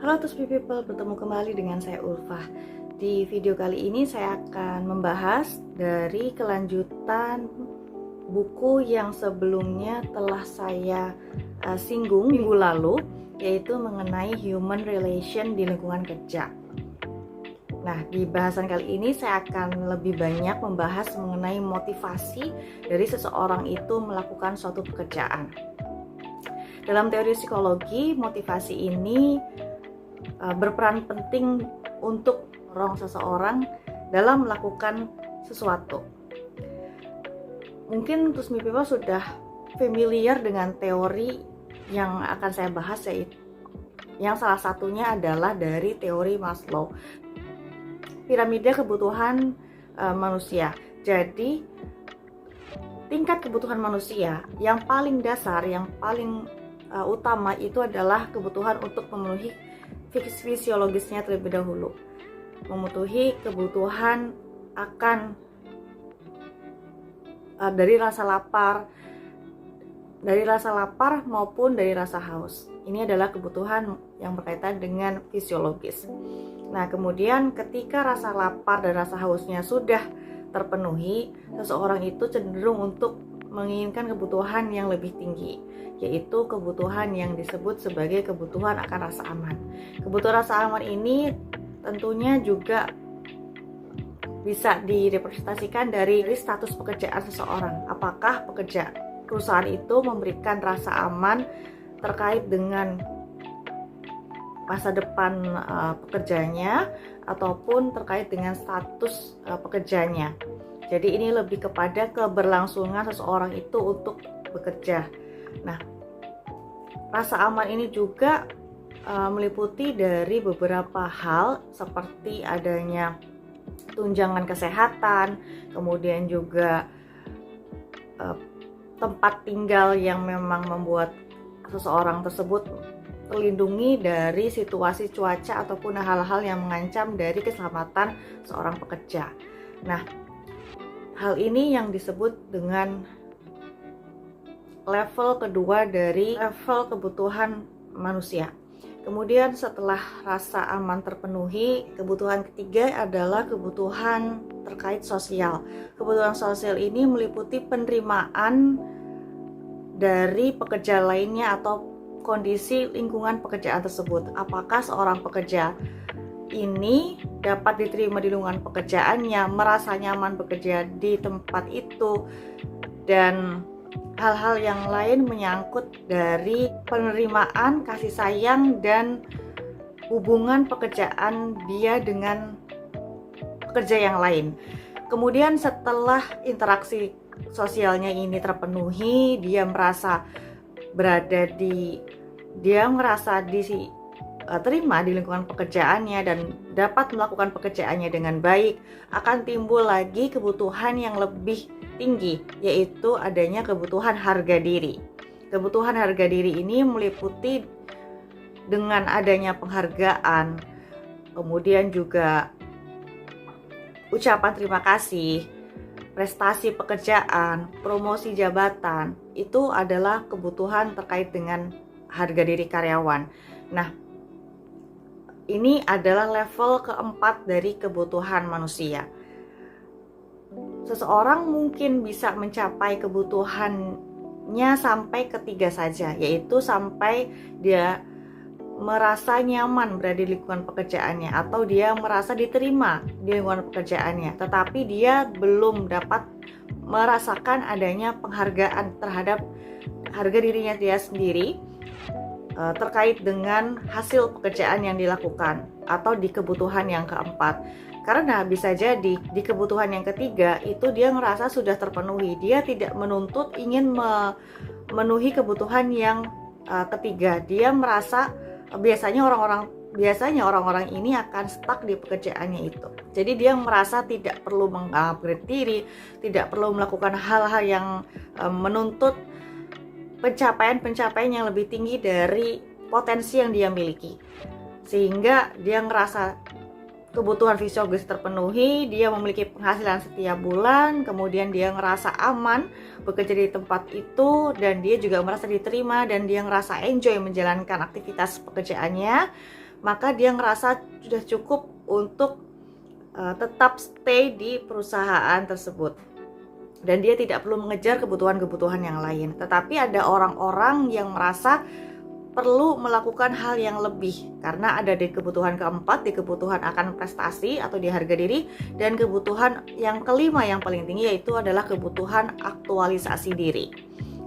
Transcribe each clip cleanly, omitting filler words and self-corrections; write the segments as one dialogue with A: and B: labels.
A: Halo Tusmi People, bertemu kembali dengan saya Ulfah. Di video kali ini saya akan membahas dari kelanjutan buku yang sebelumnya telah saya singgung minggu lalu, yaitu mengenai human relation di lingkungan kerja. Nah, di bahasan kali ini saya akan lebih banyak membahas mengenai motivasi dari seseorang itu melakukan suatu pekerjaan. Dalam teori psikologi, motivasi ini berperan penting untuk mendorong seseorang dalam melakukan sesuatu. Mungkin Tusmi People sudah familiar dengan teori yang akan saya bahas, yaitu yang salah satunya adalah dari teori Maslow, piramida kebutuhan manusia. Jadi tingkat kebutuhan manusia yang paling dasar, yang paling utama itu adalah kebutuhan untuk memenuhi fisiologisnya terlebih dahulu, memenuhi kebutuhan akan dari rasa lapar maupun dari rasa haus. Ini adalah kebutuhan yang berkaitan dengan fisiologis. Nah, kemudian ketika rasa lapar dan rasa hausnya sudah terpenuhi, seseorang itu cenderung untuk menginginkan kebutuhan yang lebih tinggi, yaitu kebutuhan yang disebut sebagai kebutuhan akan rasa aman. Kebutuhan rasa aman ini tentunya juga bisa direpresentasikan dari status pekerjaan seseorang. Apakah perusahaan itu memberikan rasa aman terkait dengan masa depan pekerjanya ataupun terkait dengan status pekerjanya. Jadi ini lebih kepada keberlangsungan seseorang itu untuk bekerja. Nah, rasa aman ini juga meliputi dari beberapa hal seperti adanya tunjangan kesehatan, kemudian juga tempat tinggal yang memang membuat seseorang tersebut terlindungi dari situasi cuaca ataupun hal-hal yang mengancam dari keselamatan seorang pekerja. Nah, hal ini yang disebut dengan level kedua dari level kebutuhan manusia. Kemudian setelah rasa aman terpenuhi, kebutuhan ketiga adalah kebutuhan terkait sosial. Kebutuhan sosial ini meliputi penerimaan dari pekerja lainnya atau kondisi lingkungan pekerjaan tersebut. Apakah seorang pekerja ini dapat diterima di lingkungan pekerjaannya, merasa nyaman bekerja di tempat itu, dan hal-hal yang lain menyangkut dari penerimaan, kasih sayang, dan hubungan pekerjaan dia dengan pekerja yang lain. Kemudian setelah interaksi sosialnya ini terpenuhi, dia merasa terima di lingkungan pekerjaannya dan dapat melakukan pekerjaannya dengan baik, akan timbul lagi kebutuhan yang lebih tinggi, yaitu adanya kebutuhan harga diri. Kebutuhan harga diri ini meliputi dengan adanya penghargaan, kemudian juga ucapan terima kasih, prestasi pekerjaan, promosi jabatan. Itu adalah kebutuhan terkait dengan harga diri karyawan. Nah, ini adalah level keempat dari kebutuhan manusia. Seseorang mungkin bisa mencapai kebutuhannya sampai ketiga saja, yaitu sampai dia merasa nyaman berada di lingkungan pekerjaannya atau dia merasa diterima di lingkungan pekerjaannya, tetapi dia belum dapat merasakan adanya penghargaan terhadap harga dirinya dia sendiri terkait dengan hasil pekerjaan yang dilakukan atau di kebutuhan yang keempat. Karena bisa jadi di kebutuhan yang ketiga itu dia merasa sudah terpenuhi, dia tidak menuntut ingin memenuhi kebutuhan yang ketiga. Dia merasa biasanya orang-orang ini akan stuck di pekerjaannya itu. Jadi dia merasa tidak perlu mengupgrade diri, tidak perlu melakukan hal-hal yang menuntut pencapaian yang lebih tinggi dari potensi yang dia miliki. Sehingga dia merasa kebutuhan fisiologis terpenuhi, dia memiliki penghasilan setiap bulan, kemudian dia ngerasa aman bekerja di tempat itu, dan dia juga merasa diterima dan dia ngerasa enjoy menjalankan aktivitas pekerjaannya. maka dia ngerasa sudah cukup untuk tetap stay di perusahaan tersebut dan dia tidak perlu mengejar kebutuhan-kebutuhan yang lain. Tetapi ada orang-orang yang merasa perlu melakukan hal yang lebih karena ada di kebutuhan keempat, di kebutuhan akan prestasi atau di harga diri, dan kebutuhan yang kelima yang paling tinggi yaitu adalah kebutuhan aktualisasi diri.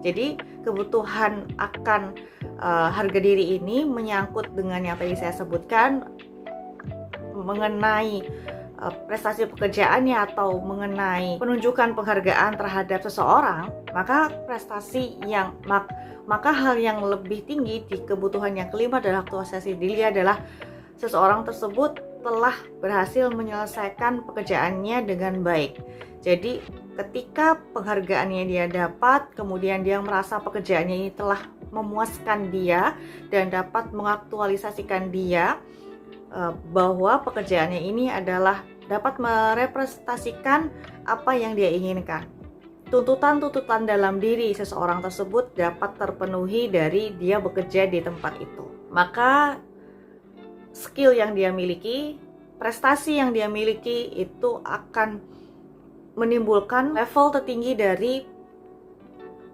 A: Jadi kebutuhan akan harga diri ini menyangkut dengan yang tadi saya sebutkan mengenai prestasi pekerjaannya atau mengenai penunjukan penghargaan terhadap seseorang, maka hal yang lebih tinggi di kebutuhan yang kelima adalah aktualisasi diri adalah seseorang tersebut telah berhasil menyelesaikan pekerjaannya dengan baik. Jadi ketika penghargaannya dia dapat, kemudian dia merasa pekerjaannya ini telah memuaskan dia dan dapat mengaktualisasikan dia bahwa pekerjaannya ini adalah dapat merepresentasikan apa yang dia inginkan. Tuntutan-tuntutan dalam diri seseorang tersebut dapat terpenuhi dari dia bekerja di tempat itu. Maka skill yang dia miliki, prestasi yang dia miliki itu akan menimbulkan level tertinggi dari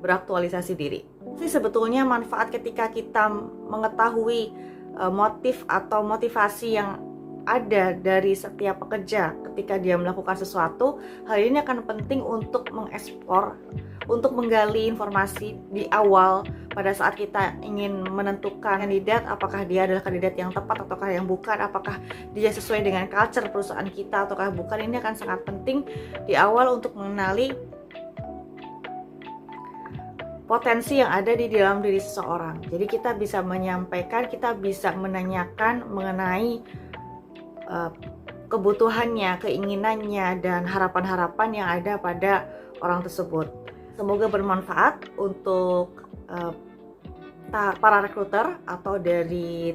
A: beraktualisasi diri. Jadi sebetulnya manfaat ketika kita mengetahui motif atau motivasi yang ada dari setiap pekerja ketika dia melakukan sesuatu, hal ini akan penting untuk mengeksplor, untuk menggali informasi di awal pada saat kita ingin menentukan kandidat, apakah dia adalah kandidat yang tepat ataukah yang bukan, apakah dia sesuai dengan culture perusahaan kita ataukah bukan. Ini akan sangat penting di awal untuk mengenali potensi yang ada di dalam diri seseorang. Jadi kita bisa menyampaikan, kita bisa menanyakan mengenai kebutuhannya, keinginannya, dan harapan-harapan yang ada pada orang tersebut. Semoga bermanfaat untuk para recruiter atau dari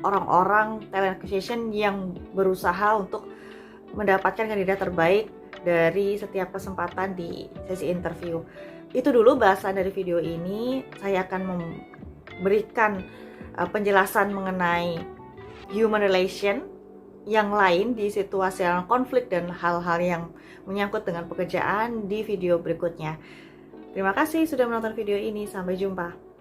A: orang-orang talent acquisition yang berusaha untuk mendapatkan kandidat terbaik dari setiap kesempatan di sesi interview. Itu dulu bahasan dari video ini. Saya akan memberikan penjelasan mengenai human relation yang lain di situasi yang konflik dan hal-hal yang menyangkut dengan pekerjaan di video berikutnya. Terima kasih sudah menonton video ini. Sampai jumpa.